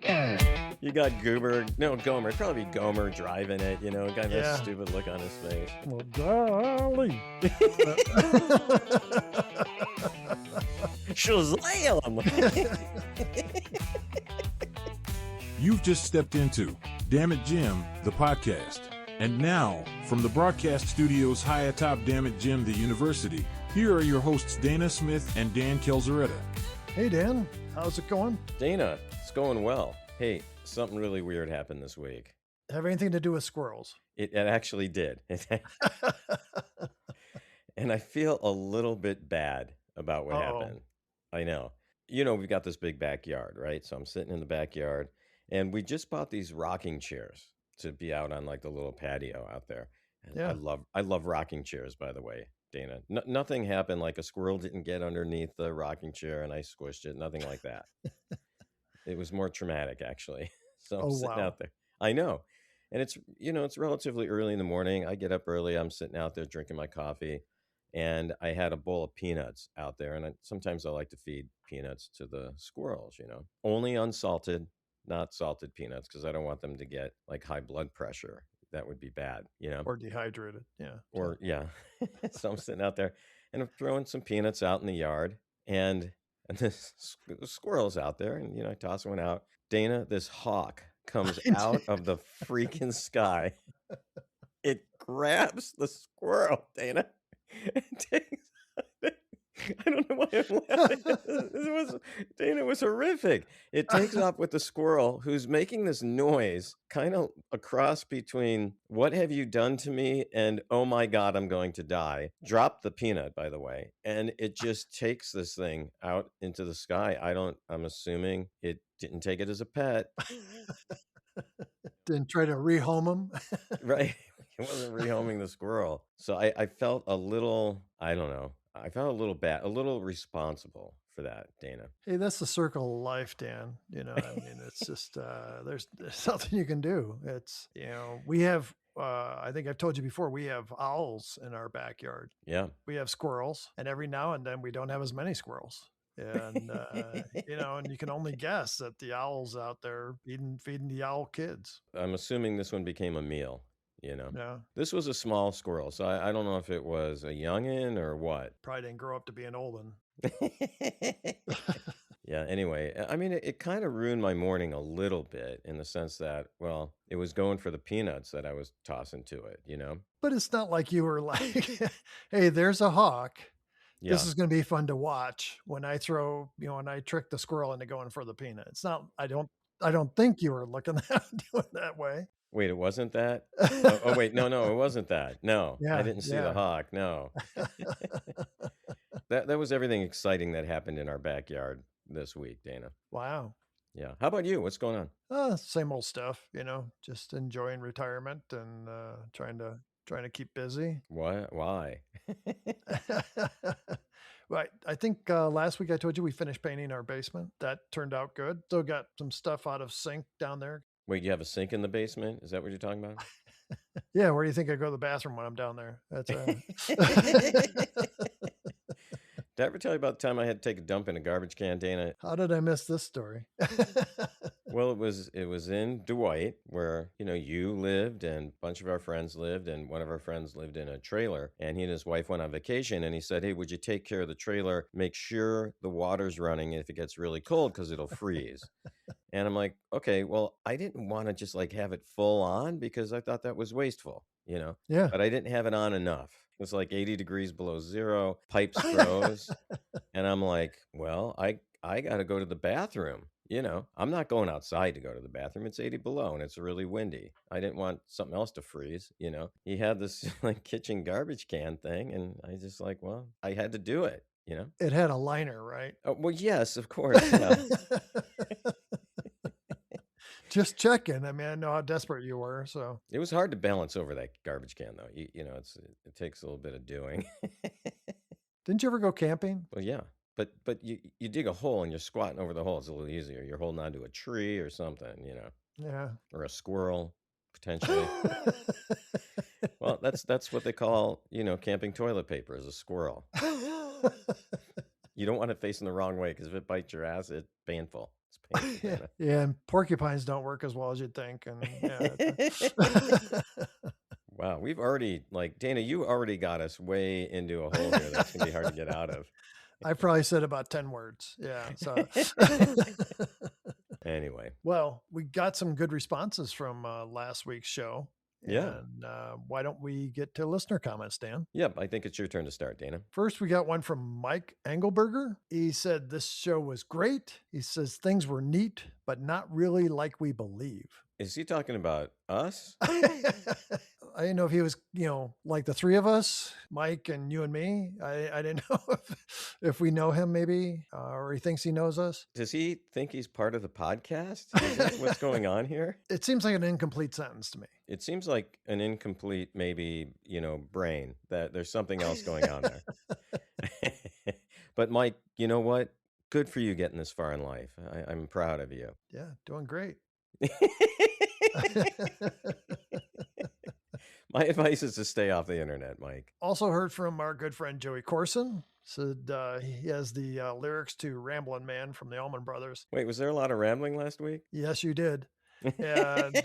You got Gomer, it'd probably be Gomer driving it, kind of a Yeah. stupid look on his face. Well, golly. Shazam! You've just stepped into Damn It Jim, the podcast. And now, from the broadcast studios high atop Damn It Jim, the university, here are your hosts Dana Smith and Dan Kelzaretta. Hey, Dan. How's it going? Dana, it's going well. Hey, something really weird happened this week. Have anything to do with squirrels? It actually did. And I feel a little bit bad about what happened. I know. We've got this big backyard, right? So I'm sitting in the backyard, and we just bought these rocking chairs to be out on like the little patio out there. And Yeah. I love rocking chairs, by the way, Dana. Nothing happened, like a squirrel didn't get underneath the rocking chair and I squished it. Nothing like that. It was more traumatic, actually. So I'm sitting out there. I know. And it's relatively early in the morning. I get up early. I'm sitting out there drinking my coffee. And I had a bowl of peanuts out there. And sometimes I like to feed peanuts to the squirrels, Only unsalted, not salted peanuts, because I don't want them to get like high blood pressure. That would be bad, Or dehydrated, yeah. Or, yeah. So I'm sitting out there and I'm throwing some peanuts out in the yard. And the squirrel's out there, and I toss one out. Dana, this hawk comes out of the freaking sky. It grabs the squirrel, Dana. It takes. I don't know why I'm laughing. Dana, it was horrific. It takes off with the squirrel, who's making this noise, kind of a cross between "What have you done to me?" and "Oh my God, I'm going to die." Drop the peanut, by the way, and it just takes this thing out into the sky. I'm assuming it didn't take it as a pet. Didn't try to rehome them. Right. It wasn't rehoming the squirrel. So I felt a little, I don't know. I felt a little bad, a little responsible for that, Dana. Hey, that's the circle of life, Dan. It's just, there's something you can do. It's, we have, I think I've told you before, we have owls in our backyard. Yeah. We have squirrels, and every now and then we don't have as many squirrels. And, and you can only guess that the owl's out there feeding the owl kids. I'm assuming this one became a meal. Yeah. This was a small squirrel, so I don't know if it was a youngin or what. Probably didn't grow up to be an old one. Yeah, anyway, I mean, it kind of ruined my morning a little bit in the sense that, well, it was going for the peanuts that I was tossing to it, But it's not like you were like, hey, there's a hawk. Yeah. This is going to be fun to watch when I throw, when I trick the squirrel into going for the peanut. It's not, I don't think you were looking at doing that way. Wait, it wasn't that? Wait, no, it wasn't that. No, Yeah, I didn't see the hawk. No. That was everything exciting that happened in our backyard this week, Dana. Wow. Yeah. How about you? What's going on? Same old stuff, just enjoying retirement and trying to keep busy. What? Why? Right. I think last week I told you we finished painting our basement. That turned out good. Still got some stuff out of sink down there. Wait, you have a sink in the basement? Is that what you're talking about? Yeah. Where do you think I go to the bathroom when I'm down there? That's Did I ever tell you about the time I had to take a dump in a garbage can, Dana? How did I miss this story? Well, it was in Dwight, where, you lived and a bunch of our friends lived, and one of our friends lived in a trailer, and he and his wife went on vacation, and he said, hey, would you take care of the trailer? Make sure the water's running if it gets really cold, because it'll freeze. And I'm like, okay, well, I didn't want to just like have it full on because I thought that was wasteful, Yeah. But I didn't have it on enough. It was like 80 degrees below zero, pipes froze. And I'm like, well, I got to go to the bathroom. I'm not going outside to go to the bathroom. It's 80 below and it's really windy. I didn't want something else to freeze. He had this like kitchen garbage can thing. And I just like, well, I had to do it, It had a liner, right? Oh, well, yes, of course. Yeah. Just checking. I mean, I know how desperate you were. So it was hard to balance over that garbage can, though. It takes a little bit of doing. Didn't you ever go camping? Well, yeah. But you dig a hole and you're squatting over the hole. It's a little easier. You're holding onto a tree or something, Yeah. or a squirrel, potentially. Well, that's what they call, camping toilet paper is a squirrel. You don't want it facing the wrong way because if it bites your ass, it's painful. It's Thank you, Yeah, Dana. yeah, and porcupines don't work as well as you'd think, and yeah. Wow, we've already Dana, you already got us way into a hole here that's gonna be hard to get out of. I probably said about 10 words. Yeah. So, Anyway, well, we got some good responses from last week's show. yeah. And why don't we get to listener comments, Dan? Yep, I think it's your turn to start, Dana. First, we got one from Mike Engelberger. He said this show was great. He says things were neat, but not really like we believe. Is he talking about us? I didn't know if he was, like the three of us, Mike and you and me. I didn't know if we know him maybe, or he thinks he knows us. Does he think he's part of the podcast? Is that what's going on here? It seems like an incomplete sentence to me. It seems like an incomplete, maybe, brain, that there's something else going on there. But Mike, you know what? Good for you getting this far in life. I'm proud of you. Yeah, doing great. My advice is to stay off the internet, Mike. Also heard from our good friend Joey Corson. Said he has the lyrics to Ramblin' Man from the Allman Brothers. Wait, was there a lot of rambling last week? Yes, you did. And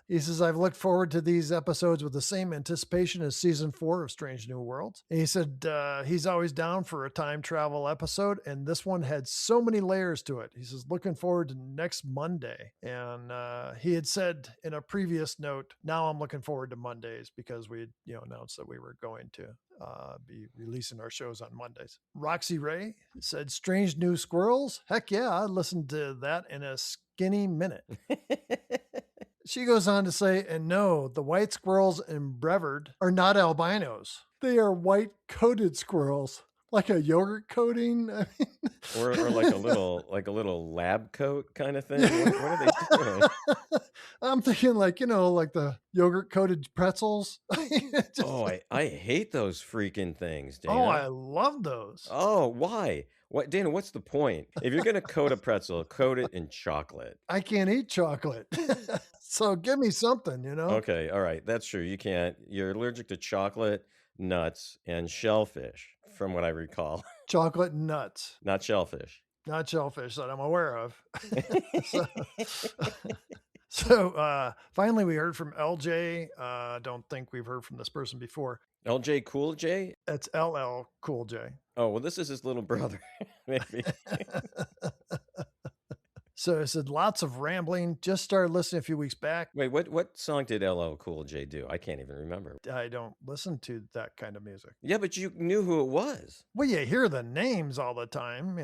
he says, I've looked forward to these episodes with the same anticipation as season 4 of Strange New Worlds. And he said he's always down for a time travel episode, and this one had so many layers to it. He says, looking forward to next Monday. And he had said in a previous note, now I'm looking forward to Mondays because we had announced that we were going to be releasing our shows on Mondays. Roxy Ray said, strange new squirrels? Heck yeah, I listened to that in a skinny minute. She goes on to say, and no, the white squirrels in Brevard are not albinos. They are white-coated squirrels, like a yogurt coating. I mean... or like a little lab coat kind of thing. What are they doing? I'm thinking like the yogurt coated pretzels. I hate those freaking things, Dana. Oh, I love those. Oh, why? What, Dana, what's the point? If you're going to coat a pretzel, coat it in chocolate. I can't eat chocolate. So give me something, Okay, all right. That's true. You can't. You're allergic to chocolate, nuts, and shellfish, from what I recall. Chocolate and nuts. Not shellfish. Not shellfish that I'm aware of. So finally, we heard from LJ. Don't think we've heard from this person before. LJ Cool J? That's LL Cool J. Oh, well, this is his little brother, maybe. So I said, lots of rambling. Just started listening a few weeks back. Wait, what song did LL Cool J do? I can't even remember. I don't listen to that kind of music. Yeah, but you knew who it was. Well, you hear the names all the time,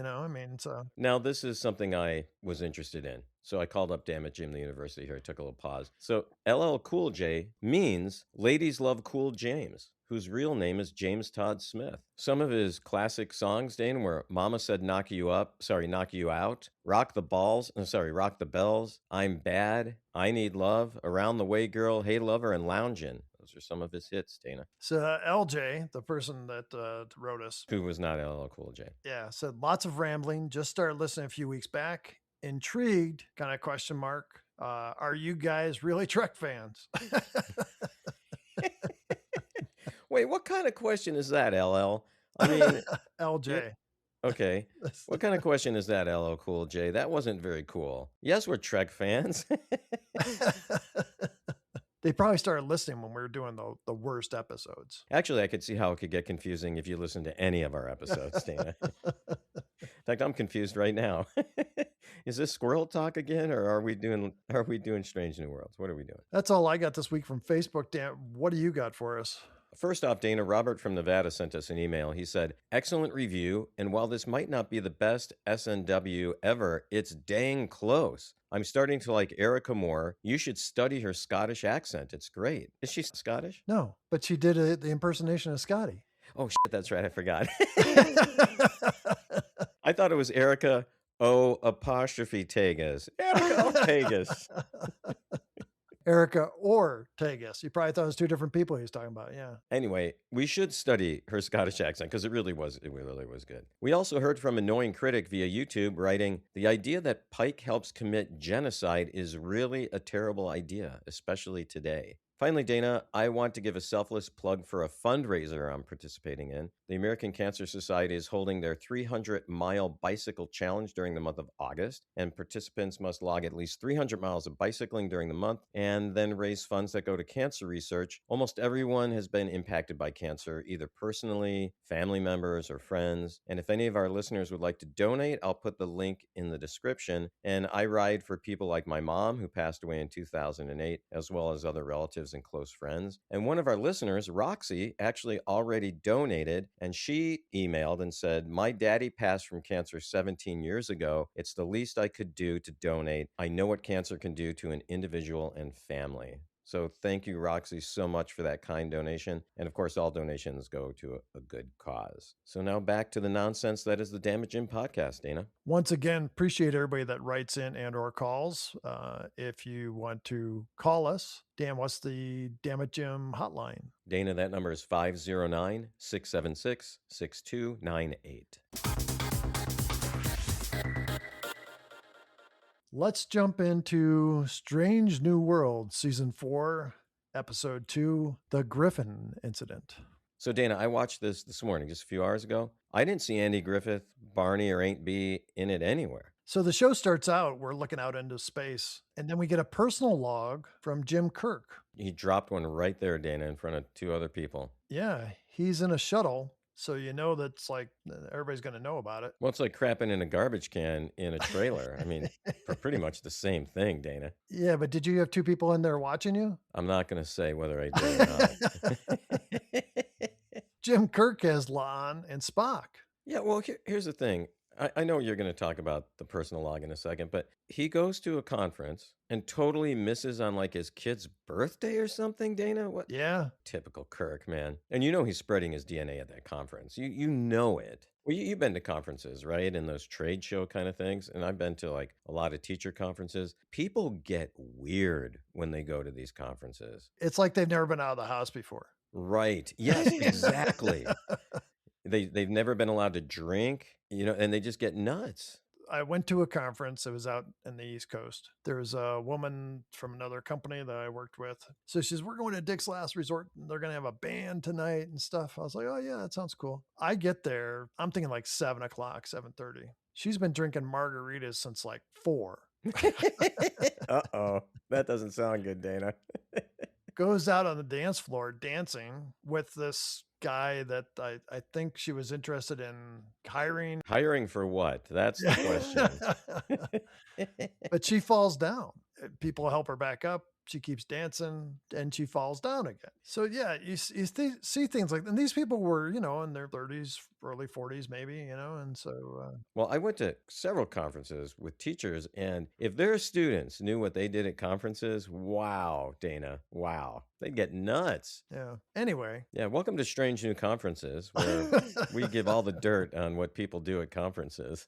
so. Now, this is something I was interested in. So I called up Damn It Jim, the university here. I took a little pause. So LL Cool J means Ladies Love Cool James, whose real name is James Todd Smith. Some of his classic songs, Dane, were Mama Said Knock You Out, Rock the Bells, I'm Bad, I Need Love, Around the Way Girl, Hey Lover, and Loungin'. Those are some of his hits, Dana. So LJ, the person that wrote us. Who was not LL Cool J. Yeah, said lots of rambling. Just started listening a few weeks back. Intrigued, kind of question mark. Are you guys really Trek fans? Wait, what kind of question is that, LL? I mean, LJ. Okay. What kind of question is that, LL Cool J? That wasn't very cool. Yes, we're Trek fans. They probably started listening when we were doing the worst episodes. Actually, I could see how it could get confusing if you listen to any of our episodes, Dana. In fact, I'm confused right now. Is this squirrel talk again, or are we doing Strange New Worlds? What are we doing? That's all I got this week from Facebook. Dan, what do you got for us? First off, Dana, Robert from Nevada sent us an email. He said, excellent review, and while this might not be the best SNW ever, it's dang close. I'm starting to like Erica more. You should study her Scottish accent. It's great. Is she Scottish? No, but she did the impersonation of Scotty. Oh, shit, that's right. I forgot. I thought it was Erica Tegas. Erica Tegas. Erica or Tegas. You probably thought it was two different people he was talking about. Yeah. Anyway, we should study her Scottish accent because it really was good. We also heard from Annoying Critic via YouTube writing, the idea that Pike helps commit genocide is really a terrible idea, especially today. Finally, Dana, I want to give a selfless plug for a fundraiser I'm participating in. The American Cancer Society is holding their 300-mile bicycle challenge during the month of August, and participants must log at least 300 miles of bicycling during the month and then raise funds that go to cancer research. Almost everyone has been impacted by cancer, either personally, family members, or friends. And if any of our listeners would like to donate, I'll put the link in the description. And I ride for people like my mom, who passed away in 2008, as well as other relatives and close friends. And one of our listeners, Roxy, actually already donated, and she emailed and said, "My daddy passed from cancer 17 years ago. It's the least I could do to donate. I know what cancer can do to an individual and family." So thank you, Roxy, so much for that kind donation. And of course, all donations go to a good cause. So now back to the nonsense that is the Damn It Jim podcast, Dana. Once again, appreciate everybody that writes in and or calls. If you want to call us, Dan, what's the Damn It Jim hotline? Dana, that number is 509-676-6298. Let's jump into Strange New World, Season 4, Episode 2, The Griffin Incident. So, Dana, I watched this morning, just a few hours ago. I didn't see Andy Griffith, Barney, or Aunt Bee in it anywhere. So the show starts out, we're looking out into space, and then we get a personal log from Jim Kirk. He dropped one right there, Dana, in front of two other people. Yeah, he's in a shuttle. So you know that's like everybody's going to know about it. Well, it's like crapping in a garbage can in a trailer. I mean, pretty much the same thing, Dana. Yeah, but did you have two people in there watching you? I'm not going to say whether I did or not. Jim Kirk as Lon and Spock. Yeah, well, here's the thing. I know you're going to talk about the personal log in a second, but he goes to a conference and totally misses on like his kid's birthday or something, Dana. What? Yeah. Typical Kirk, man. And you know he's spreading his DNA at that conference. You know it. Well, you've been to conferences, right? And those trade show kind of things. And I've been to like a lot of teacher conferences. People get weird when they go to these conferences. It's like they've never been out of the house before. Right. Yes, exactly. They've never been allowed to drink, you know, and they just get nuts. I went to a conference. It was out in the East Coast. There was a woman from another company that I worked with. So she says, "We're going to Dick's Last Resort. And they're going to have a band tonight and stuff." I was like, "Oh yeah, that sounds cool." I get there. I'm thinking like 7:00, 7:30. She's been drinking margaritas since like 4. Uh-oh. That doesn't sound good, Dana. Goes out on the dance floor dancing with this guy that I think she was interested in hiring. Hiring for what? That's the question. But she falls down. People help her back up. She keeps dancing and she falls down again. So yeah, you see things like, and these people were, you know, in their 30s, early 40s, maybe, you know, and so. Well, I went to several conferences with teachers, and if their students knew what they did at conferences, wow, Dana, wow, they'd get nuts. Yeah. Anyway. Yeah. Welcome to Strange New Conferences, where we give all the dirt on what people do at conferences.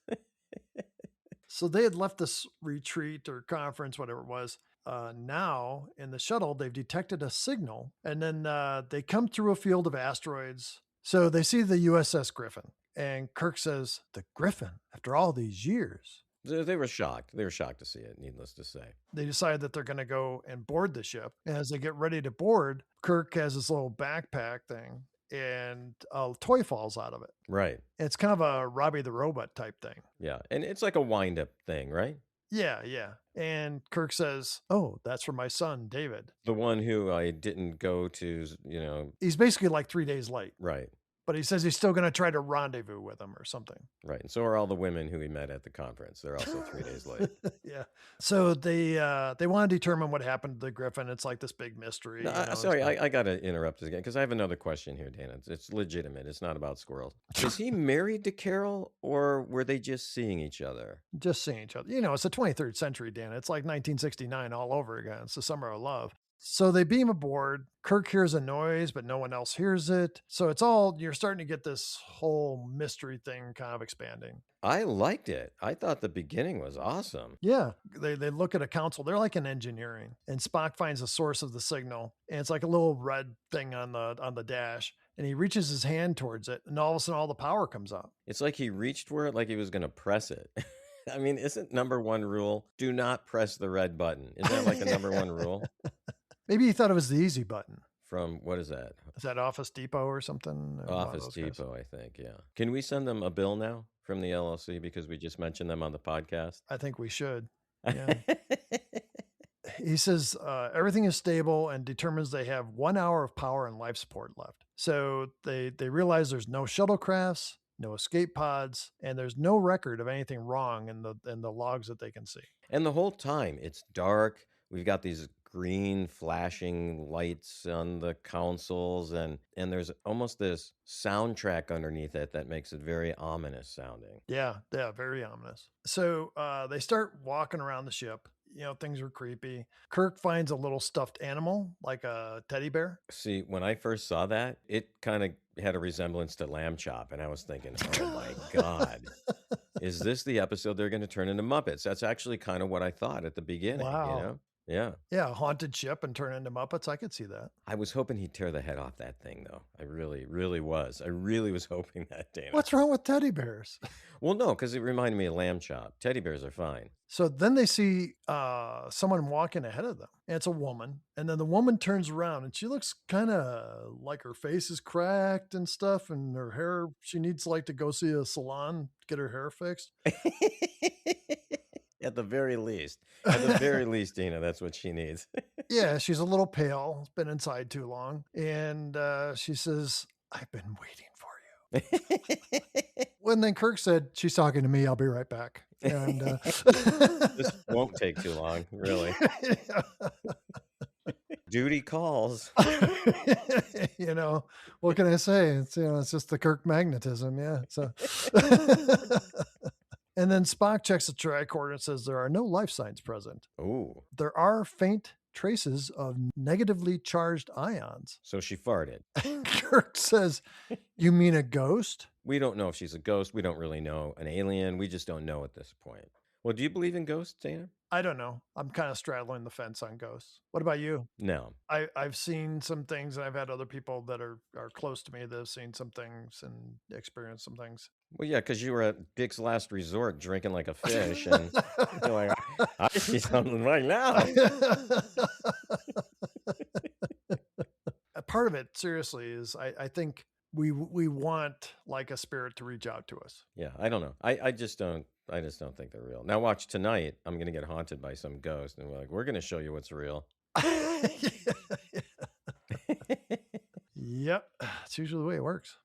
So they had left this retreat or conference, whatever it was. Now in the shuttle, they've detected a signal, and then they come through a field of asteroids. So they see the USS Griffin, and Kirk says, "The Griffin, after all these years." They were shocked. They were shocked to see it, needless to say. They decide that they're going to go and board the ship. And as they get ready to board, Kirk has this little backpack thing, and a toy falls out of it. Right. It's kind of a Robbie the Robot type thing. Yeah. And it's like a wind-up thing, right? Yeah, yeah. And Kirk says, "Oh, that's for my son, David." The one who I didn't go to, you know. He's basically like 3 days late. Right. But he says he's still going to try to rendezvous with him or something. Right. And so are all the women who he met at the conference. They're also 3 days late. Yeah. So they want to determine what happened to the Griffin. It's like this big mystery. No, sorry, I got to interrupt this again because I have another question here, Dana. It's legitimate. It's not about squirrels. Is he married to Carol, or were they just seeing each other? Just seeing each other. You know, it's the 23rd century, Dana. It's like 1969 all over again. It's the summer of love. So they beam aboard. Kirk hears a noise, but no one else hears it. So it's all, you're starting to get this whole mystery thing kind of expanding. I liked it. I thought the beginning was awesome. Yeah. They look at a console. They're like in engineering. And Spock finds the source of the signal. And it's like a little red thing on the dash. And he reaches his hand towards it. And all of a sudden, all the power comes up. It's like he reached for it like he was going to press it. I mean, isn't number one rule, do not press the red button? Isn't that like a number one rule? Maybe he thought it was the easy button. From what is that? Is that Office Depot or something? One of Office those guys. Depot, I think. Yeah. Can we send them a bill now from the LLC because we just mentioned them on the podcast? I think we should. Yeah. He says everything is stable and determines they have 1 hour of power and life support left. So they realize there's no shuttlecrafts, no escape pods, and there's no record of anything wrong in the logs that they can see. And the whole time it's dark. We've got these green flashing lights on the consoles, and there's almost this soundtrack underneath it that makes it very ominous sounding. Yeah, very ominous. So they start walking around the ship. Things are creepy. Kirk finds a little stuffed animal, like a teddy bear. See, when I first saw that, it kind of had a resemblance to Lamb Chop, and I was thinking, oh my God, is this the episode they're going to turn into Muppets? That's actually kind of what I thought at the beginning, Wow. Yeah. Yeah, a haunted ship and turn into Muppets. I could see that. I was hoping he'd tear the head off that thing, though. I really, really was. I really was hoping that, Dana. What's wrong with teddy bears? Well, no, because it reminded me of Lamb Chop. Teddy bears are fine. So then they see someone walking ahead of them. And it's a woman. And then the woman turns around and she looks kind of like her face is cracked and stuff. And her hair, she needs to go see a salon, get her hair fixed. At the very least. At the very least, Dina, that's what she needs. Yeah, she's a little pale. It's been inside too long. And she says, I've been waiting for you. When then Kirk said, she's talking to me. I'll be right back. And this won't take too long, really. Duty calls. What can I say? It's just the Kirk magnetism. Yeah. So, and then Spock checks the tricorder and says there are no life signs present. Ooh. There are faint traces of negatively charged ions. So she farted. Kirk says, you mean a ghost? We don't know if she's a ghost. We don't really know. An alien. We just don't know at this point. Well, do you believe in ghosts, Dana? I don't know. I'm kind of straddling the fence on ghosts. What about you? No. I've seen some things, and I've had other people that are close to me that have seen some things and experienced some things. Well, yeah, because you were at Dick's Last Resort drinking like a fish, and you're like, I see something right now. Part of it, seriously, is I think we want like a spirit to reach out to us. Yeah, I don't know. I just don't think they're real. Now watch tonight. I'm gonna get haunted by some ghost, and we're gonna show you what's real. Yep, it's usually the way it works.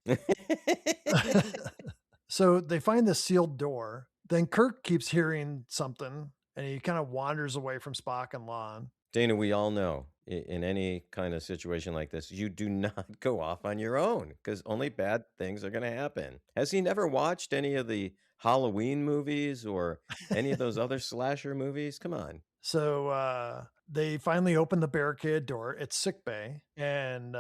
So they find the sealed door. Then Kirk keeps hearing something, and he kind of wanders away from Spock and Lon. Dana, we all know in any kind of situation like this, you do not go off on your own because only bad things are going to happen. Has he never watched any of the Halloween movies or any of those other slasher movies? Come on. So they finally open the barricade door. It's sickbay, and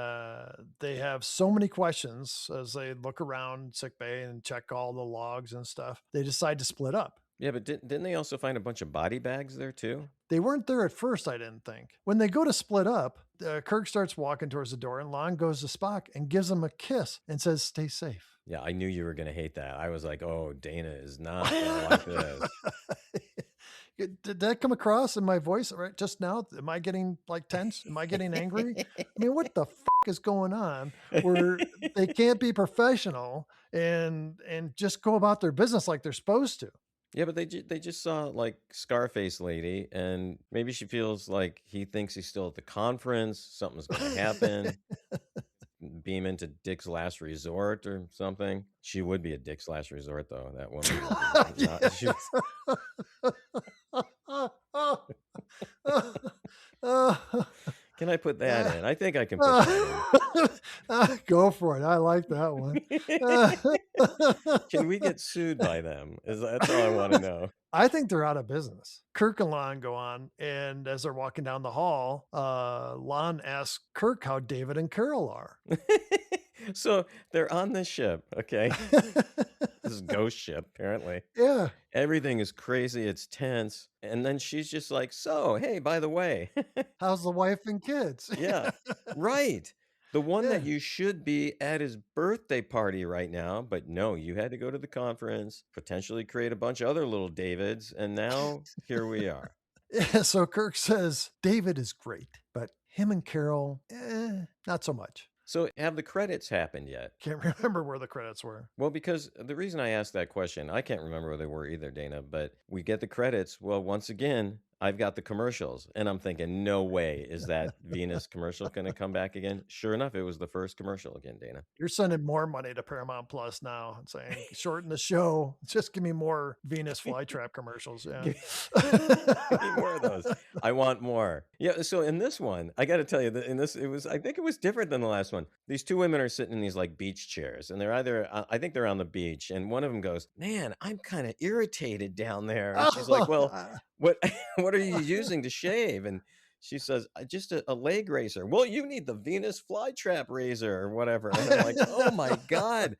they have so many questions as they look around sickbay and check all the logs and stuff. They decide to split up. Yeah, but didn't they also find a bunch of body bags there too? They weren't there at first, I didn't think. When they go to split up, Kirk starts walking towards the door, and Lon goes to Spock and gives him a kiss and says, stay safe. Yeah, I knew you were going to hate that. I was like, oh, Dana is not going to like this. Did that come across in my voice right just now? Am I getting tense? Am I getting angry? I mean, what the is going on where they can't be professional and just go about their business like they're supposed to? Yeah, but they just saw Scarface lady, and maybe she feels like he thinks he's still at the conference. Something's going to happen. Beam into Dick's Last Resort or something. She would be at Dick's Last Resort, though. That woman. Can I put that in? I think I can put that in. Go for it. I like that one. Can we get sued by them? That's all I want to know. I think they're out of business. Kirk and Lon go on, and as they're walking down the hall, Lon asks Kirk how David and Carol are. So they're on this ship, okay? This is ghost ship, apparently. Yeah. Everything is crazy. It's tense. And then she's just like, so, hey, by the way. How's the wife and kids? Yeah, right. The one that you should be at his birthday party right now. But no, you had to go to the conference, potentially create a bunch of other little Davids. And now here we are. Yeah, so Kirk says, David is great, but Him and Carol, not so much. So have the credits happened yet? Can't remember where the credits were. Well, because the reason I asked that question, I can't remember where they were either, Dana, but we get the credits. Well, once again, I've got the commercials, and I'm thinking, no way is that Venus commercial going to come back again. Sure enough, it was the first commercial again, Dana. You're sending more money to Paramount Plus now and saying, shorten the show. Just give me more Venus flytrap commercials. Yeah. Give me more of those. I want more. Yeah. So in this one, I got to tell you that in this, I think it was different than the last one. These two women are sitting in these like beach chairs, and they're either, I think they're on the beach, and one of them goes, "Man, I'm kind of irritated down there." And she's like, "Well, what are you using to shave?" And she says, "Just a leg razor." "Well, you need the Venus flytrap razor or whatever." And I'm like, oh my God,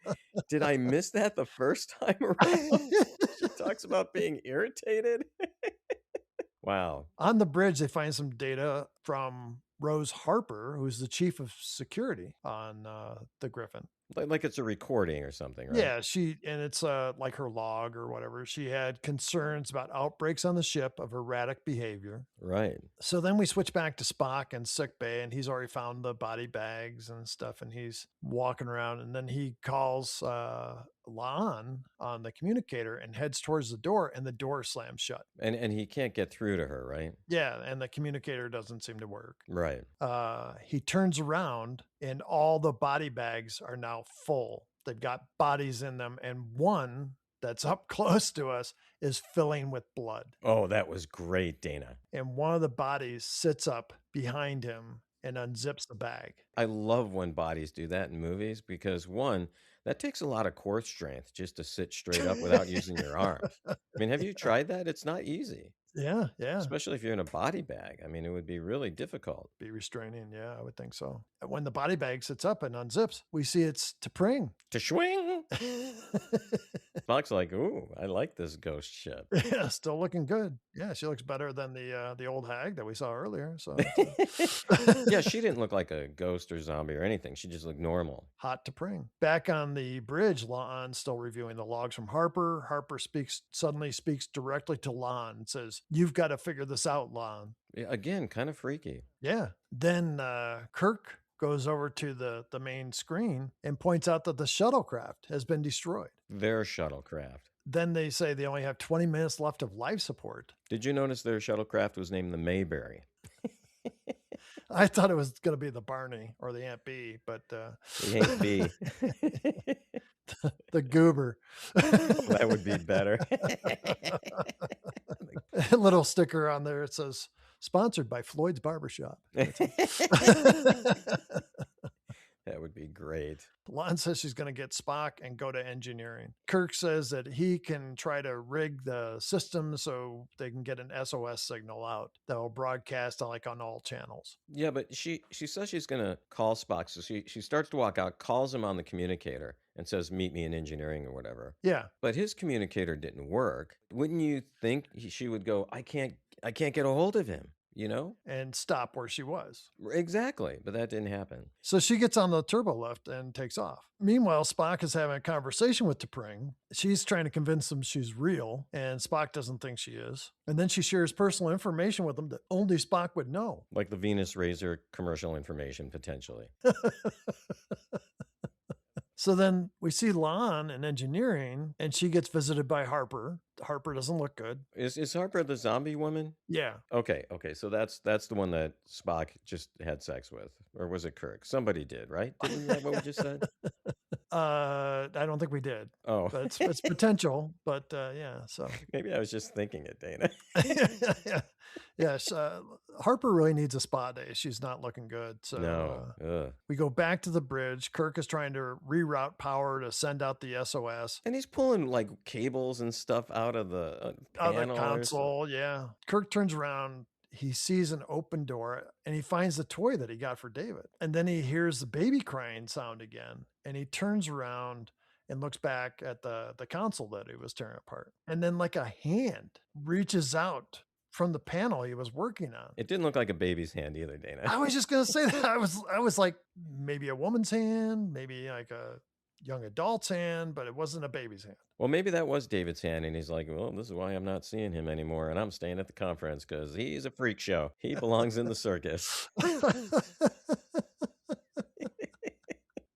did I miss that the first time around? She talks about being irritated. Wow. On the bridge, they find some data from Rose Harper, who's the chief of security on the Griffin. Like it's a recording or something, right? Yeah, and it's like her log or whatever. She had concerns about outbreaks on the ship of erratic behavior. Right. So then we switch back to Spock and sick bay, and he's already found the body bags and stuff, and he's walking around, and then he calls La'an on the communicator and heads towards the door, and the door slams shut. And he can't get through to her, right? Yeah, and the communicator doesn't seem to work. Right. He turns around, and all the body bags are now full. They've got bodies in them, and one that's up close to us is filling with blood. Oh, that was great, Dana. And one of the bodies sits up behind him and unzips the bag. I love when bodies do that in movies because, one, that takes a lot of core strength just to sit straight up without using your arms. I mean, have you tried that? It's not easy. Yeah. Especially if you're in a body bag. I mean, it would be really difficult. Be restraining. Yeah, I would think so. And when the body bag sits up and unzips, we see it's T'Pring. To swing. Spock's like, "Ooh, I like this ghost ship." Yeah, still looking good. Yeah, she looks better than the old hag that we saw earlier. So Yeah, she didn't look like a ghost or zombie or anything. She just looked normal. Hot T'Pring. Back on the bridge, La'an's still reviewing the logs from Harper. Harper suddenly speaks directly to La'an and says, "You've got to figure this out, La'an." Yeah, again, kind of freaky. Yeah. Then Kirk goes over to the main screen and points out that the shuttlecraft has been destroyed. Their shuttlecraft. Then they say they only have 20 minutes left of life support. Did you notice their shuttlecraft was named the Mayberry? I thought it was going to be the Barney or the Aunt Bee, but The Aunt Bee. the Goober. That would be better. A little sticker on there. It says, "Sponsored by Floyd's Barbershop." That would be great. Lon says she's going to get Spock and go to engineering. Kirk says that he can try to rig the system so they can get an SOS signal out that will broadcast on all channels. Yeah, but she says she's going to call Spock. So she starts to walk out, calls him on the communicator and says, "Meet me in engineering," or whatever. Yeah. But his communicator didn't work. Wouldn't you think she would go, I can't get a hold of him, and stop where she was. Exactly. But that didn't happen. So she gets on the turbo lift and takes off. Meanwhile, Spock is having a conversation with T'Pring. She's trying to convince him she's real, and Spock doesn't think she is. And then she shares personal information with him that only Spock would know. Like the Venus Razor commercial information, potentially. So then we see La'an in engineering, and she gets visited by Harper. Harper doesn't look good. Is Harper the zombie woman? Yeah. Okay. So that's the one that Spock just had sex with. Or was it Kirk? Somebody did, right? Didn't that what we just said? I don't think we did. Oh. But it's potential, but yeah, so. Maybe I was just thinking it, Dana. Yes, Harper really needs a spa day. She's not looking good. So No. We go back to the bridge. Kirk is trying to reroute power to send out the SOS. And he's pulling like cables and stuff out of the panel console. Yeah. Kirk turns around. He sees an open door and he finds the toy that he got for David. And then he hears the baby crying sound again. And he turns around and looks back at the console that he was tearing apart. And then like a hand reaches out from the panel he was working on. It didn't look like a baby's hand either, Dana. I was just going to say that. I was like, maybe a woman's hand, maybe like a young adult's hand, but it wasn't a baby's hand. Well, maybe that was David's hand, and he's like, well, this is why I'm not seeing him anymore, and I'm staying at the conference because he's a freak show. He belongs in the circus.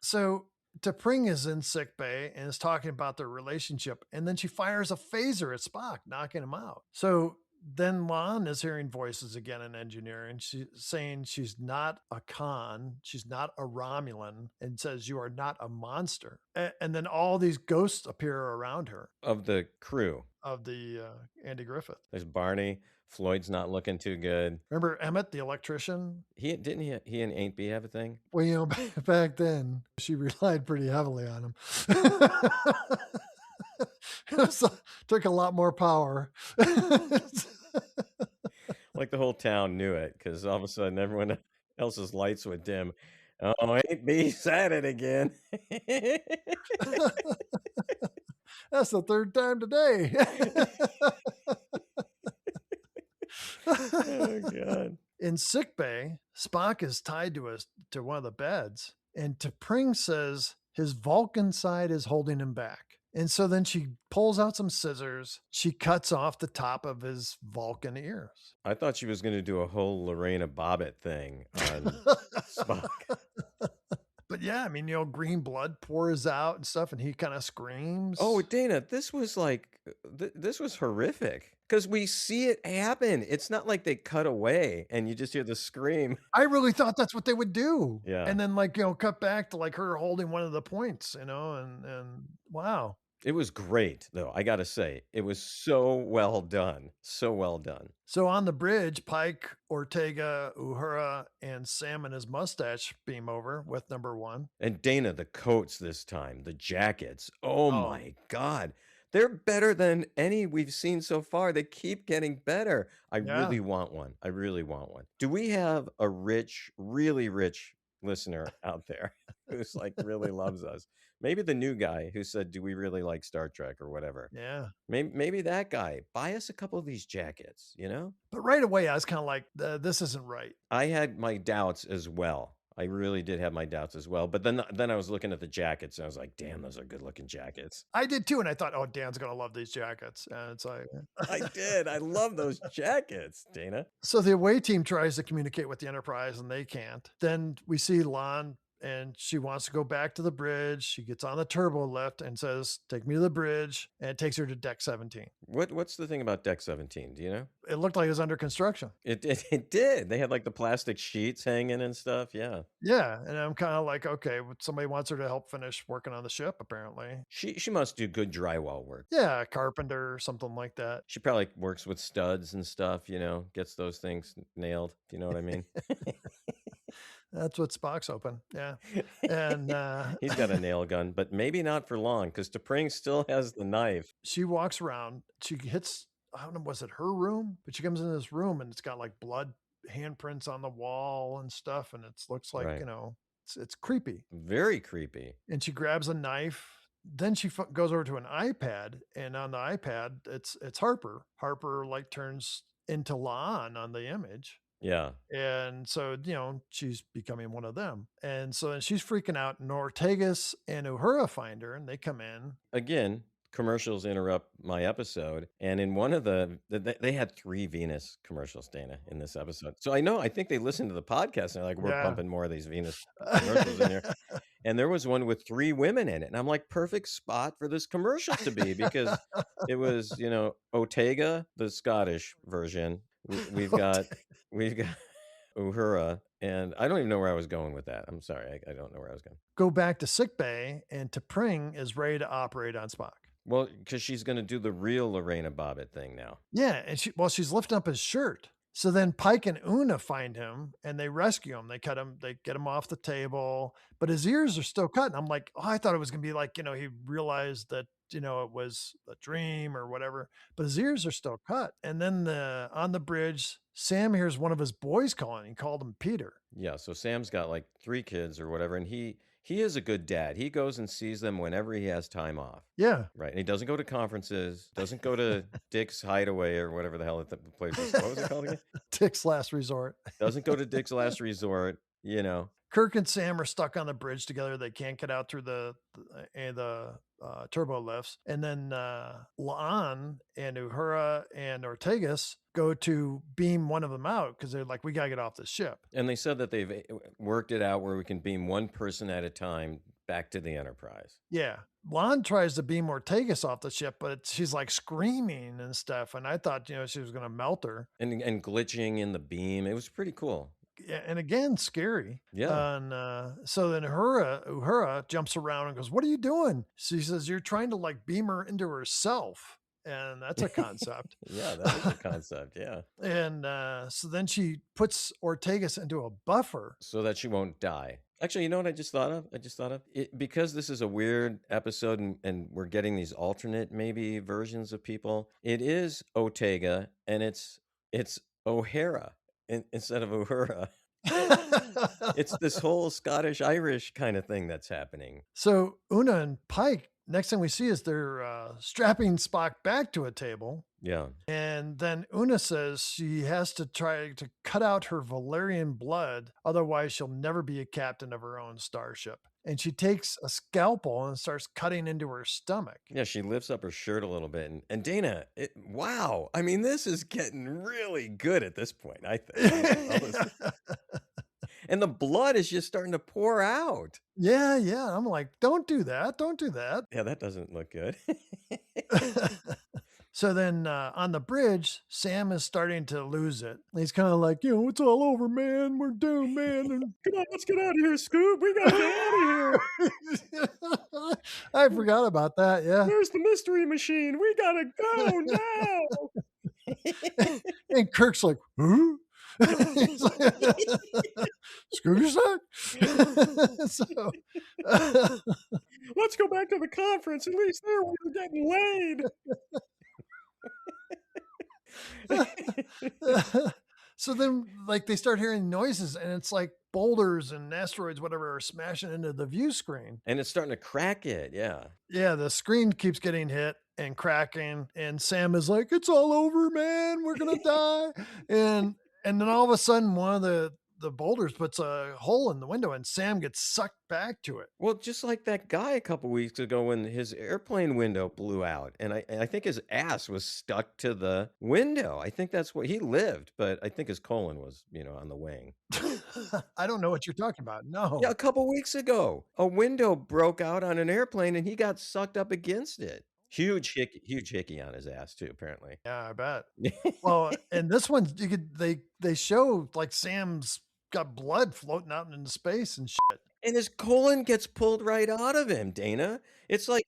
So T'Pring is in sick bay and is talking about their relationship, and then she fires a phaser at Spock, knocking him out. So then Lon is hearing voices again in engineering. She's saying she's not a Khan, she's not a Romulan, and says you are not a monster. And then all these ghosts appear around her Of the crew. of the Andy Griffith. There's Barney. Floyd's not looking too good. Remember Emmett, the electrician? He and Ain't B have a thing? Well, you know, back then she relied pretty heavily on him. Took a lot more power. Like the whole town knew it because all of a sudden everyone else's lights would dim. Oh, Ain't B's at it again. That's the third time today. Oh, God. In sickbay, Spock is tied to one of the beds, and T'Pring says his Vulcan side is holding him back. And so then she pulls out some scissors. She cuts off the top of his Vulcan ears. I thought she was going to do a whole Lorena Bobbitt thing on Spock. But yeah, I mean, you know, green blood pours out and stuff, and he kind of screams. Oh, Dana, this was like, this was horrific because we see it happen. It's not like they cut away and you just hear the scream. I really thought that's what they would do. Yeah. And then, like, you know, cut back to like her holding one of the points, you know, and wow. It was great, though. I got to say, it was so well done. So well done. So on the bridge, Pike, Ortega, Uhura, and Sam and his mustache beam over with number one. And Dana, the coats this time, the jackets. Oh my God. They're better than any we've seen so far. They keep getting better. I really want one. I really want one. Do we have a rich, really rich listener out there who's like really loves us? Maybe the new guy who said, do we really like Star Trek or whatever? Yeah. Maybe that guy. Buy us a couple of these jackets, you know? But right away, I was kind of like, this isn't right. I had my doubts as well. I really did have my doubts as well. But then I was looking at the jackets and I was like, damn, those are good looking jackets. I did too. And I thought, oh, Dan's going to love these jackets. And it's like, I did. I love those jackets, Dana. So the away team tries to communicate with the Enterprise and they can't. Then we see Lon, and she wants to go back to the bridge. She gets on the turbo lift and says, take me to the bridge. And it takes her to deck 17. What's the thing about deck 17? Do you know? It looked like it was under construction. It did. They had like the plastic sheets hanging and stuff. Yeah. Yeah. And I'm kind of like, okay, somebody wants her to help finish working on the ship, apparently. She must do good drywall work. Yeah, carpenter, something like that. She probably works with studs and stuff, you know, gets those things nailed. Do you know what I mean? That's what Spock's hoping. Yeah. And he's got a nail gun, but maybe not for long because T'Pring still has the knife. She walks around. She hits, I don't know, was it her room? But she comes in this room and it's got like blood handprints on the wall and stuff. And it looks like, you know, it's creepy. Very creepy. And she grabs a knife. Then she goes over to an iPad. And on the iPad, it's Harper. Harper like turns into La'an on the image. Yeah. And so, you know, she's becoming one of them. And so she's freaking out. And Ortegas and Uhura find her and they come in. Again, commercials interrupt my episode. And in one of they had 3 Venus commercials, Dana, in this episode. So I think they listened to the podcast and they're like, we're pumping more of these Venus commercials in here. And there was one with 3 women in it. And I'm like, perfect spot for this commercial to be because it was, you know, Ortega, the Scottish version. We've got Uhura, and I don't even know where I was going with that. I'm sorry. I don't know where I was going. Go back to sickbay, and T'Pring is ready to operate on Spock. Well, because she's going to do the real Lorena Bobbitt thing now. Yeah, and she's lifting up his shirt. So then Pike and Una find him, and they rescue him. They cut him. They get him off the table, but his ears are still cut. And I'm like, oh, I thought it was going to be like, you know, he realized that, you know, it was a dream or whatever, but his ears are still cut. And then on the bridge, Sam hears one of his boys calling. He called him Peter. Yeah. So Sam's got like 3 kids or whatever. And he is a good dad. He goes and sees them whenever he has time off. Yeah. Right. And he doesn't go to conferences, doesn't go to Dick's Hideaway or whatever the hell the place was. What was it called again? Dick's Last Resort. Doesn't go to Dick's Last Resort, you know. Kirk and Sam are stuck on the bridge together. They can't get out through the turbo lifts. And then La'an and Uhura and Ortegas go to beam one of them out because they're like, we got to get off the ship. And they said that they've worked it out where we can beam one person at a time back to the Enterprise. Yeah. La'an tries to beam Ortegas off the ship, but she's like screaming and stuff. And I thought, she was going to melt her. And glitching in the beam. It was pretty cool. Yeah, and again, scary. Yeah. And so then Uhura jumps around and goes, "What are you doing?" She says, "You're trying to like beam her into herself." And that's a concept. Yeah, that is a concept. Yeah. And so then she puts Ortegas into a buffer. So that she won't die. Actually, you know what I just thought of? Because this is a weird episode and we're getting these alternate maybe versions of people. It is Ortega and it's O'Hara instead of Uhura. It's this whole Scottish-Irish kind of thing that's happening. So Una and Pike, next thing we see is they're strapping Spock back to a table. Yeah. And then Una says she has to try to cut out her Valerian blood, otherwise she'll never be a captain of her own starship. And she takes a scalpel and starts cutting into her stomach. Yeah, she lifts up her shirt a little bit. And Dana, wow. I mean, this is getting really good at this point, I think. And the blood is just starting to pour out. Yeah. I'm like, don't do that. Don't do that. Yeah, that doesn't look good. So then on the bridge, Sam is starting to lose it. He's kind of like, it's all over, man. We're doomed, man. And come on, let's get out of here, Scoop. We got to get out of here. I forgot about that. Yeah. Where's the mystery machine? We got to go now. And Kirk's like, huh? Screw yourself. So let's go back to the conference. At least there we were getting laid. So then like they start hearing noises and it's like boulders and asteroids, whatever, are smashing into the view screen. And it's starting to crack it. Yeah. Yeah. The screen keeps getting hit and cracking. And Sam is like, it's all over, man. We're going to die. And then all of a sudden, one of the boulders puts a hole in the window and Sam gets sucked back to it. Well, just like that guy a couple weeks ago when his airplane window blew out. And I think his ass was stuck to the window. I think that's what he lived. But I think his colon was, on the wing. I don't know what you're talking about. No. Yeah, a couple weeks ago, a window broke out on an airplane and he got sucked up against it. Huge hickey on his ass too, apparently. Yeah, I bet. Well, and this one, they show like Sam's got blood floating out into space and shit. And his colon gets pulled right out of him, Dana. It's like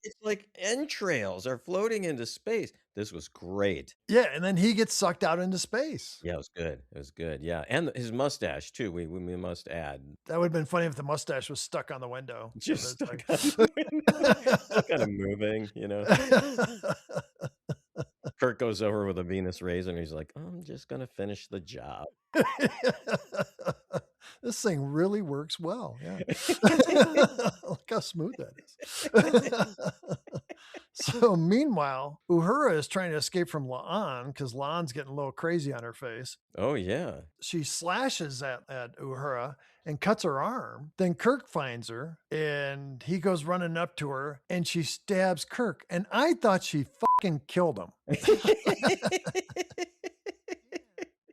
entrails are floating into space. This was great. Yeah, and then he gets sucked out into space. Yeah, it was good. It was good. Yeah, and his mustache too. We must add. That would have been funny if the mustache was stuck on the window. Just stuck on the window. Still kind of moving, Kirk goes over with a Venus razor and he's like, I'm just going to finish the job. This thing really works well. Yeah. Look how smooth that is. So meanwhile, Uhura is trying to escape from La'an because La'an's getting a little crazy on her face. Oh, yeah. She slashes at Uhura and cuts her arm. Then Kirk finds her and he goes running up to her and she stabs Kirk. And I thought she fucking killed him.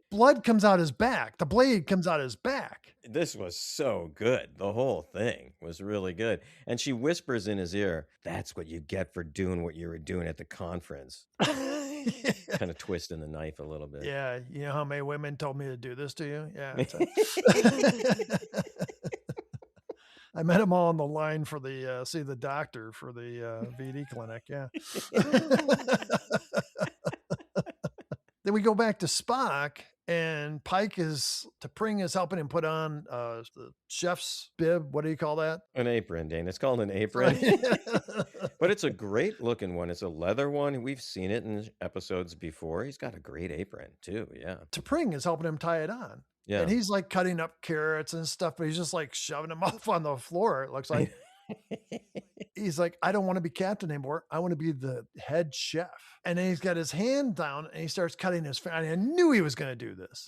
Blood comes out his back. The blade comes out his back. This was so good. The whole thing was really good. And she whispers in his ear, that's what you get for doing what you were doing at the conference. Kind of twisting the knife a little bit. Yeah. You know how many women told me to do this to you? Yeah. I met them all on the line for the see the doctor for the VD clinic. Yeah. Then we go back to Spock and Pike T'Pring is helping him put on the chef's bib. What do you call that? An apron, Dane. It's called an apron. But it's a great looking one. It's a leather one. We've seen it in episodes before. He's got a great apron too. Yeah. T'Pring is helping him tie it on. Yeah. And he's like cutting up carrots and stuff, but he's just like shoving them off on the floor. It looks like. He's like, I don't want to be captain anymore. I want to be the head chef. And then he's got his hand down and he starts cutting his finger. I knew he was going to do this.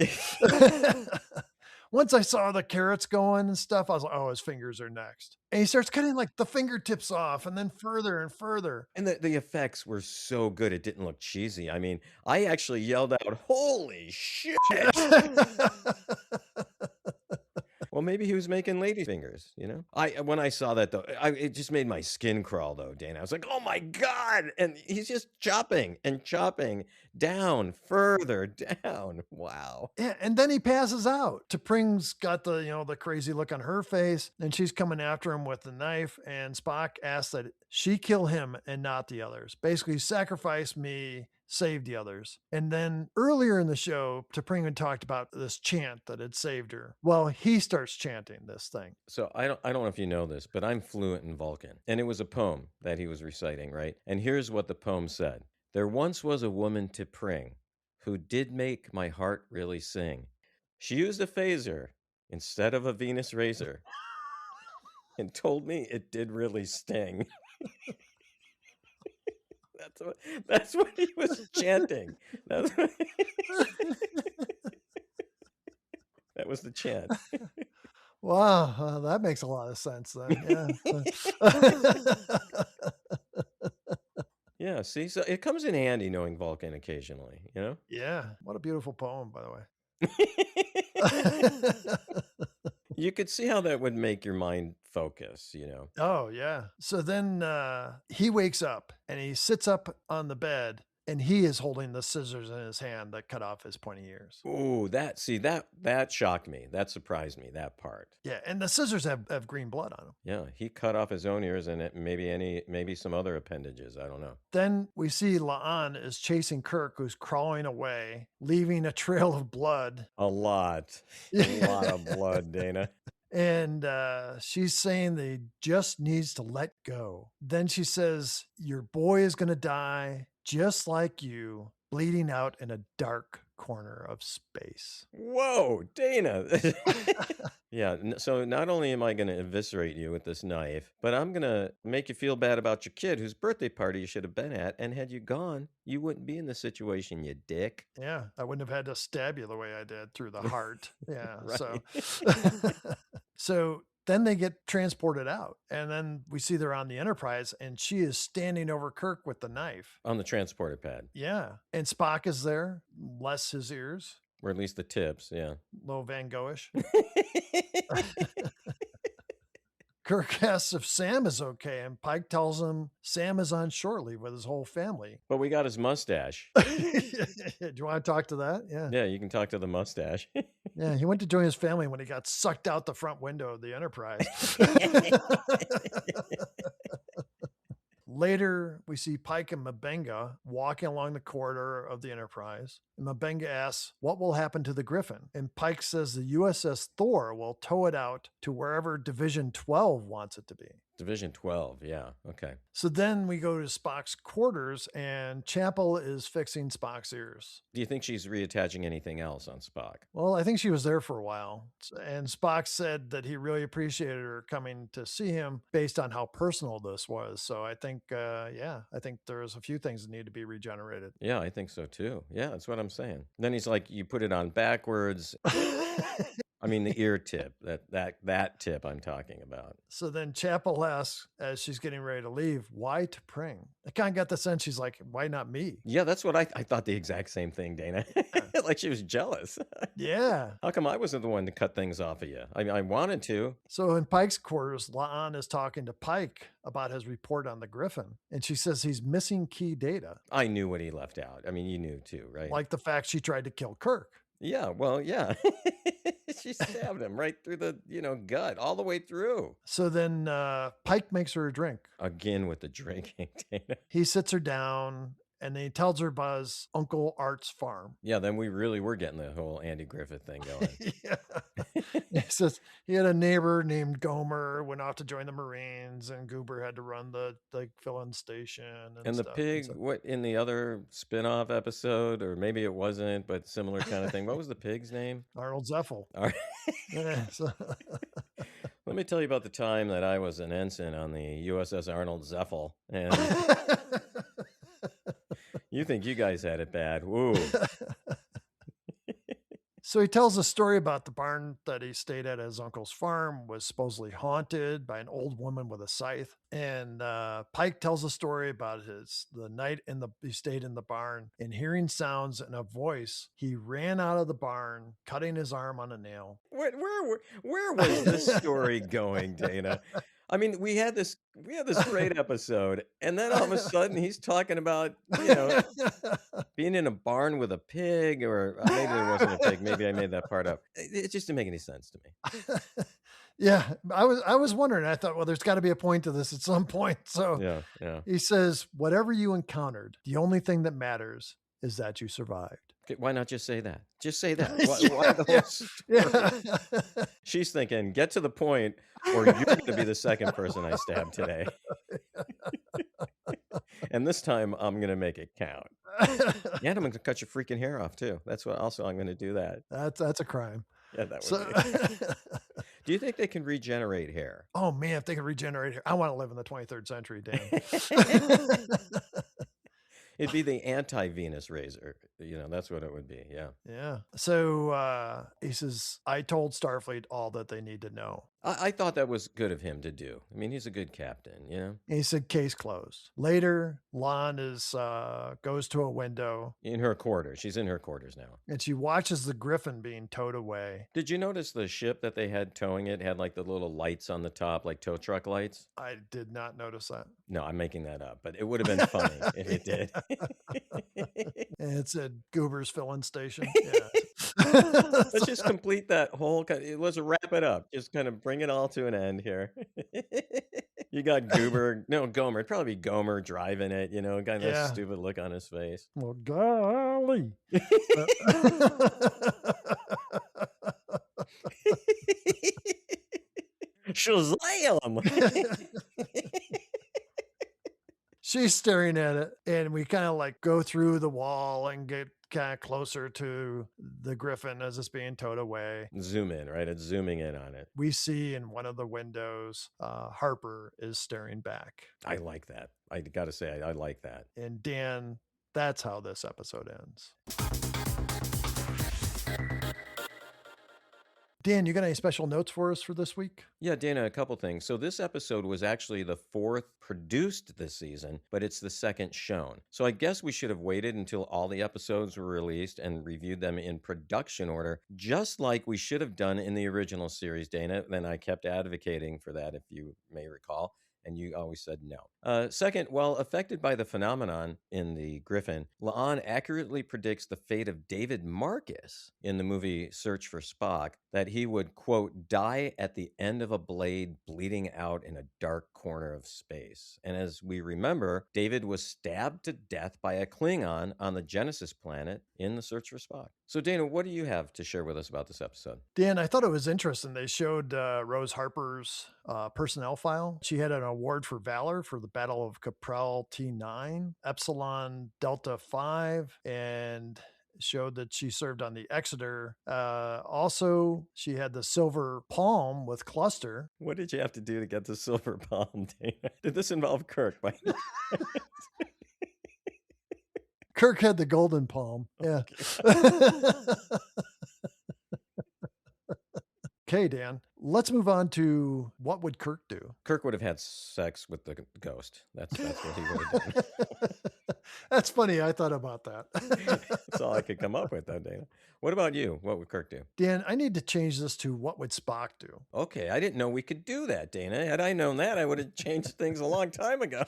Once I saw the carrots going and stuff, I was like, oh, his fingers are next. And he starts cutting like the fingertips off and then further and further. And the effects were so good, it didn't look cheesy. I mean, I actually yelled out, "Holy shit!" Well, maybe he was making lady fingers, you know? When I saw that though, it just made my skin crawl though, Dana. I was like, "Oh my God!" And he's just chopping and chopping down, further down. Wow. Yeah, and then he passes out. T'Pring's got the crazy look on her face, and she's coming after him with the knife. And Spock asks that she kill him and not the others. Basically, sacrifice me, save the others. And then earlier in the show, T'Pring had talked about this chant that had saved her. Well, he starts chanting this thing. So I don't know if you know this, but I'm fluent in Vulcan, and it was a poem that he was reciting, right? And here's what the poem said: "There once was a woman T'Pring who did make my heart really sing. She used a phaser instead of a Venus razor and told me it did really sting." That's what he was chanting. That was the chant. Wow, that makes a lot of sense then. Yeah. Yeah, see, so it comes in handy knowing Vulcan occasionally, you know? Yeah. What a beautiful poem, by the way. You could see how that would make your mind focus, you know? Oh, yeah. So then he wakes up and he sits up on the bed and he is holding the scissors in his hand that cut off his pointy ears. Ooh, that shocked me. That surprised me, that part. Yeah, and the scissors have green blood on them. Yeah, he cut off his own ears and maybe some other appendages. I don't know. Then we see La'an is chasing Kirk, who's crawling away, leaving a trail of blood. A lot of blood, Dana. And she's saying that he just needs to let go. Then she says, "Your boy is going to die just like you, bleeding out in a dark corner of space." Whoa, Dana. Yeah, so not only am I going to eviscerate you with this knife, but I'm going to make you feel bad about your kid whose birthday party you should have been at. And had you gone, you wouldn't be in this situation, you dick. Yeah, I wouldn't have had to stab you the way I did through the heart. Yeah, Right. so then they get transported out, and then we see they're on the Enterprise, and she is standing over Kirk with the knife. On the transporter pad, Yeah, and Spock is there, less his ears, or at least the tips, yeah. low Van Gogh-ish. Kirk asks if Sam is okay, and Pike tells him Sam is on shore leave with his whole family. But we got his mustache. Do you want to talk to that? Yeah. Yeah, you can talk to the mustache. Yeah, he went to join his family when he got sucked out the front window of the Enterprise. Later, we see Pike and M'Benga walking along the corridor of the Enterprise. And M'Benga asks, what will happen to the Griffin? And Pike says the USS Thor will tow it out to wherever Division 12 wants it to be. Division 12, yeah, okay. So then we go to Spock's quarters, and Chapel is fixing Spock's ears. Do you think she's reattaching anything else on Spock? Well, I think she was there for a while. And Spock said that he really appreciated her coming to see him based on how personal this was. So I think, I think there's a few things that need to be regenerated. Yeah, I think so too. Yeah, that's what I'm saying. Then he's like, you put it on backwards. I mean, the ear tip, that tip I'm talking about. So then Chapel asks, as she's getting ready to leave, why T'Pring? I kind of got the sense she's like, why not me? Yeah, that's what I thought the exact same thing, Dana. Like she was jealous. Yeah. How come I wasn't the one to cut things off of you? I wanted to. So in Pike's quarters, La'an is talking to Pike about his report on the Griffin. And she says he's missing key data. I knew what he left out. I mean, you knew too, right? Like the fact she tried to kill Kirk. Yeah, well, yeah. She stabbed him right through the, gut, all the way through. So then Pike makes her a drink. Again with the drinking, Dana. He sits her down, and then he tells her about his Uncle Art's farm. Yeah, then we really were getting the whole Andy Griffith thing going. Yeah. He says he had a neighbor named Gomer, went off to join the Marines, and Goober had to run the fill-in station. And the pig, what in the other spin-off episode, or maybe it wasn't, but similar kind of thing. What was the pig's name? Arnold Zeffel. Yeah, let me tell you about the time that I was an ensign on the USS Arnold Zeffel, and you think you guys had it bad. Woo. So he tells a story about the barn that he stayed at his uncle's farm was supposedly haunted by an old woman with a scythe. And Pike tells a story about the night he stayed in the barn and hearing sounds and a voice. He ran out of the barn, cutting his arm on a nail. Where was this story going, Dana? I mean, we had this great episode, and then all of a sudden he's talking about, being in a barn with a pig, or maybe there wasn't a pig. Maybe I made that part up. It just didn't make any sense to me. Yeah, I was wondering. I thought, well, there's got to be a point to this at some point. So Yeah, yeah. he says, whatever you encountered, the only thing that matters is that you survived. Okay, why not just say that? Just say that. Why the whole story? Yeah. She's thinking, get to the point, or you're going to be the second person I stab today. And this time I'm going to make it count. And I'm going to cut your freaking hair off too. That's what also I'm going to do that. That's a crime. Yeah, that would So, be. Do you think they can regenerate hair? oh man, if they could regenerate hair, I want to live in the 23rd century, Dan. It'd be the anti-Venus razor. That's what it would be. Yeah. Yeah. So he says, I told Starfleet all that they need to know. I thought that was good of him to do. I mean, he's a good captain, And he said, case closed. Later, Lon goes to a window. In her quarters. She's in her quarters now. And she watches the Griffin being towed away. Did you notice the ship that they had towing it had like the little lights on the top, like tow truck lights? I did not notice that. No, I'm making that up, but it would have been funny if it did. And it said Goober's filling station. Yeah. Let's just complete that whole. Let's wrap it up. Just kind of bring it all to an end here. You got Gomer. No, Gomer. It'd probably be Gomer driving it. Got that Yeah. stupid look on his face. Well, golly. Shazam! She's staring at it, and we kind of like go through the wall and get kind of closer to the Griffin as it's being towed away. Zoom in, right? It's zooming in on it. We see in one of the windows, Harper is staring back. I like that. I got to say, I like that. And Dan, that's how this episode ends. Dan, you got any special notes for us for this week? Yeah, Dana, a couple things. So this episode was actually the 4th produced this season, but it's the 2nd shown. So I guess we should have waited until all the episodes were released and reviewed them in production order, just like we should have done in the original series, Dana. Then I kept advocating for that, if you may recall. And you always said no. Second, while affected by the phenomenon in the Griffin, La'an accurately predicts the fate of David Marcus in the movie Search for Spock, that he would, quote, die at the end of a blade bleeding out in a dark corner of space. And as we remember, David was stabbed to death by a Klingon on the Genesis planet in the Search for Spock. So Dana, what do you have to share with us about this episode? Dan, I thought it was interesting. They showed Rose Harper's personnel file. She had an award for valor for the Battle of Caprel T9, Epsilon Delta 5, and showed that she served on the Exeter. Also, she had the Silver Palm with Cluster. What did you have to do to get the Silver Palm, Dana? Did this involve Kirk? Kirk had the Golden Palm. Yeah. Okay, Dan, let's move on to what would Kirk do? Kirk would have had sex with the ghost. That's what he would have done. That's funny. I thought about that. That's all I could come up with, though, Dana. What about you? What would Kirk do? Dan, I need to change this to what would Spock do? Okay, I didn't know we could do that, Dana. Had I known that, I would have changed things a long time ago.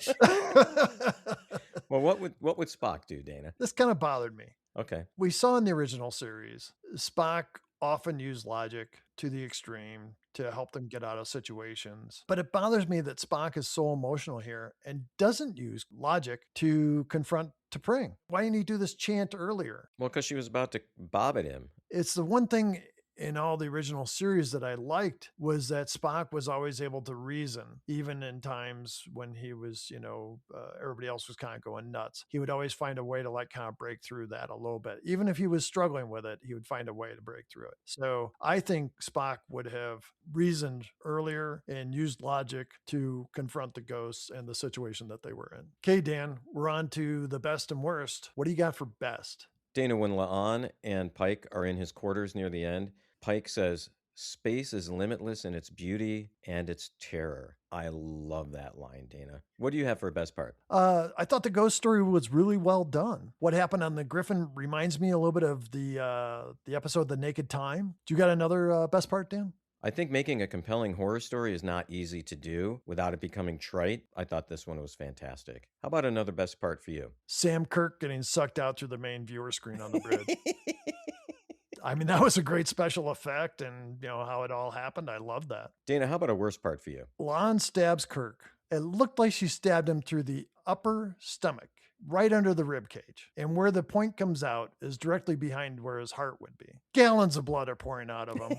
Well, what would Spock do, Dana? This kind of bothered me. Okay. We saw in the original series, Spock often used logic to the extreme to help them get out of situations. But it bothers me that Spock is so emotional here and doesn't use logic to confront T'Pring. Why didn't he do this chant earlier? Well, because she was about to bob at him. It's the one thing in all the original series that I liked was that Spock was always able to reason, even in times when he was, everybody else was kind of going nuts. He would always find a way to kind of break through that a little bit. Even if he was struggling with it, he would find a way to break through it. So I think Spock would have reasoned earlier and used logic to confront the ghosts and the situation that they were in. Okay, Dan, we're on to the best and worst. What do you got for best? Dana, when La'an and Pike are in his quarters near the end, Pike says, "Space is limitless in its beauty and its terror." I love that line, Dana. What do you have for best part? I thought the ghost story was really well done. What happened on the Griffin reminds me a little bit of the episode The Naked Time. Do you got another best part, Dan? I think making a compelling horror story is not easy to do without it becoming trite. I thought this one was fantastic. How about another best part for you? Sam Kirk getting sucked out through the main viewer screen on the bridge. I mean, that was a great special effect, and how it all happened. I love that. Dana, how about a worst part for you? Lon stabs Kirk. It looked like she stabbed him through the upper stomach, right under the rib cage. And where the point comes out is directly behind where his heart would be. Gallons of blood are pouring out of him.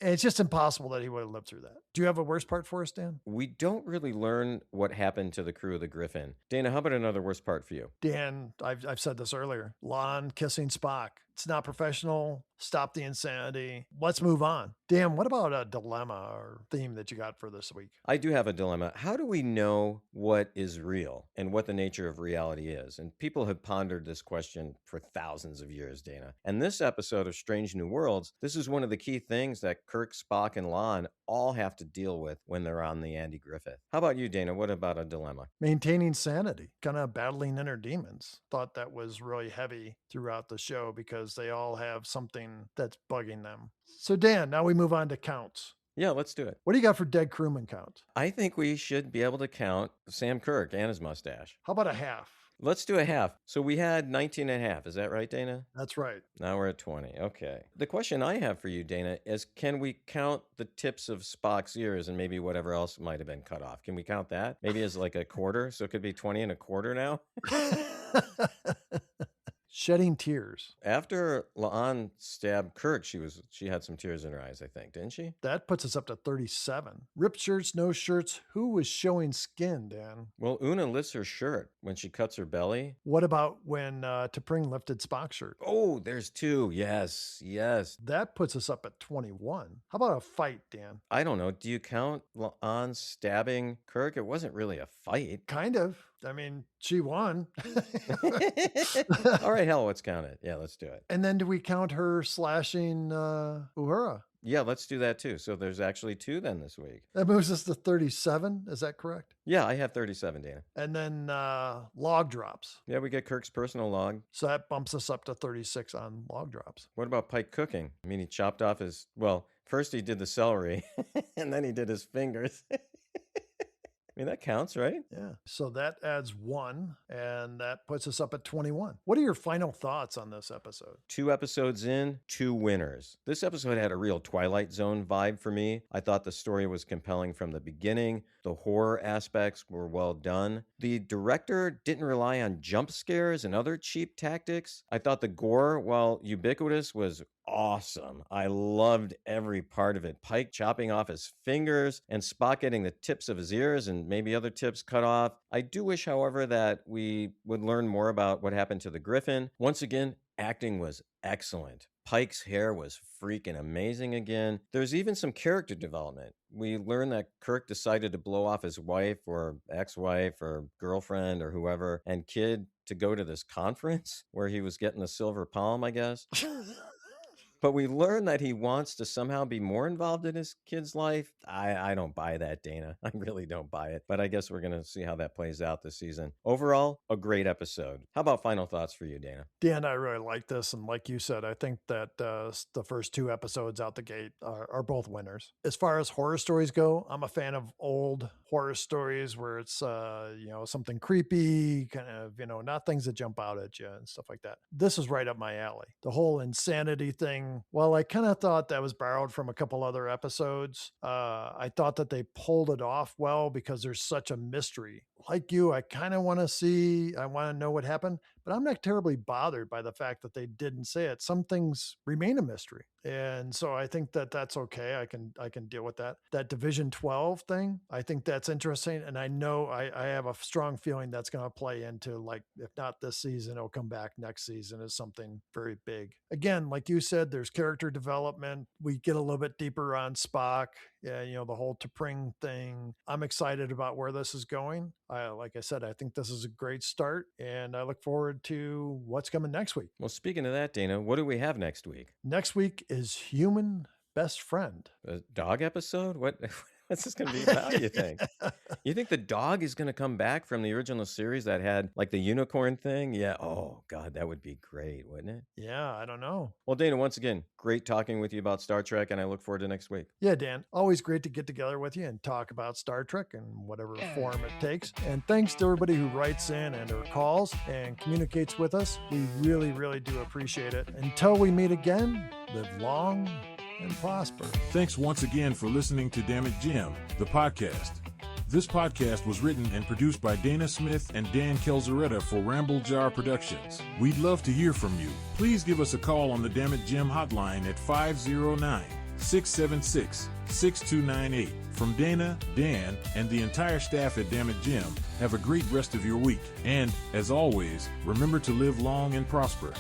And it's just impossible that he would have lived through that. Do you have a worst part for us, Dan? We don't really learn what happened to the crew of the Griffin. Dana, how about another worst part for you? Dan, I've said this earlier. Lon kissing Spock. It's not professional. Stop the insanity. Let's move on. Dan, what about a dilemma or theme that you got for this week? I do have a dilemma. How do we know what is real and what the nature of reality is? And people have pondered this question for thousands of years, Dana. And this episode of Strange New Worlds, this is one of the key things that Kirk, Spock, and Lon all have to deal with when they're on the Andy Griffith. How about you, Dana? What about a dilemma? Maintaining sanity, kind of battling inner demons. Thought that was really heavy throughout the show because they all have something that's bugging them. So Dan, now we move on to counts. Yeah, let's do it. What do you got for dead crewman count? I think we should be able to count Sam Kirk and his mustache. How about a half? Let's do a half. So we had 19 and a half. Is that right, Dana? That's right. Now we're at 20. Okay. The question I have for you, Dana, is can we count the tips of Spock's ears and maybe whatever else might have been cut off? Can we count that? Maybe as like a quarter? So it could be 20 and a quarter now? Shedding tears. After La'an stabbed Kirk, she had some tears in her eyes, I think, didn't she? That puts us up to 37. Ripped shirts, no shirts. Who was showing skin, Dan? Well, Una lifts her shirt when she cuts her belly. What about when T'Pring lifted Spock's shirt? Oh, there's two. Yes, yes. That puts us up at 21. How about a fight, Dan? I don't know. Do you count La'an stabbing Kirk? It wasn't really a fight. Kind of. I mean, she won. All right, hell, let's count it. Yeah, let's do it. And then do we count her slashing Uhura? Yeah, let's do that too. So there's actually two then this week. That moves us to 37. Is that correct? Yeah, I have 37, Dana. And then log drops. Yeah, we get Kirk's personal log. So that bumps us up to 36 on log drops. What about Pike cooking? I mean, he chopped off first he did the celery and then he did his fingers. I mean, that counts, right? Yeah. So that adds 1, and that puts us up at 21. What are your final thoughts on this episode? 2 episodes in, 2 winners. This episode had a real Twilight Zone vibe for me. I thought the story was compelling from the beginning. The horror aspects were well done. The director didn't rely on jump scares and other cheap tactics. I thought the gore, while ubiquitous, was awesome. I loved every part of it. Pike chopping off his fingers and Spock getting the tips of his ears and maybe other tips cut off. I do wish, however, that we would learn more about what happened to the Griffin. Once again, acting was excellent. Pike's hair was freaking amazing again. There's even some character development. We learned that Kirk decided to blow off his wife or ex-wife or girlfriend or whoever and kid to go to this conference where he was getting the silver palm, I guess. But we learn that he wants to somehow be more involved in his kid's life. I don't buy that, Dana. I really don't buy it. But I guess we're going to see how that plays out this season. Overall, a great episode. How about final thoughts for you, Dana? Dan, I really like this. And like you said, I think that the first 2 episodes out the gate are both winners. As far as horror stories go, I'm a fan of old horror stories where it's, something creepy, kind of, not things that jump out at you and stuff like that. This is right up my alley. The whole insanity thing, well, I kind of thought that was borrowed from a couple other episodes. I thought that they pulled it off well because there's such a mystery. Like you, I kind of want to know what happened, but I'm not terribly bothered by the fact that they didn't say it. Some things remain a mystery. And so I think that that's okay. I can deal with that. That Division 12 thing, I think that's interesting. And I know I have a strong feeling that's going to play into, like, if not this season, it'll come back next season as something very big. Again, like you said, there's character development. We get a little bit deeper on Spock Yeah, the whole T'Pring thing. I'm excited about where this is going. Like I said, I think this is a great start, and I look forward to what's coming next week. Well, speaking of that, Dana, what do we have next week? Next week is Human Best Friend. A dog episode? What's this going to be about, you think? You think the dog is going to come back from the original series that had like the unicorn thing? Yeah. Oh, God, that would be great, wouldn't it? Yeah, I don't know. Well, Dana, once again, great talking with you about Star Trek, and I look forward to next week. Yeah, Dan, always great to get together with you and talk about Star Trek in whatever form it takes. And thanks to everybody who writes in and or calls and communicates with us. We really, really do appreciate it. Until we meet again, live long and prosper. Thanks once again for listening to Damn It Jim, the podcast. This podcast was written and produced by Dana Smith and Dan Kelzaretta for Ramble Jar Productions. We'd love to hear from you. Please give us a call on the Damn It Jim hotline at 509-676-6298. From Dana, Dan, and the entire staff at Damn It Jim, have a great rest of your week. And, as always, remember to live long and prosper.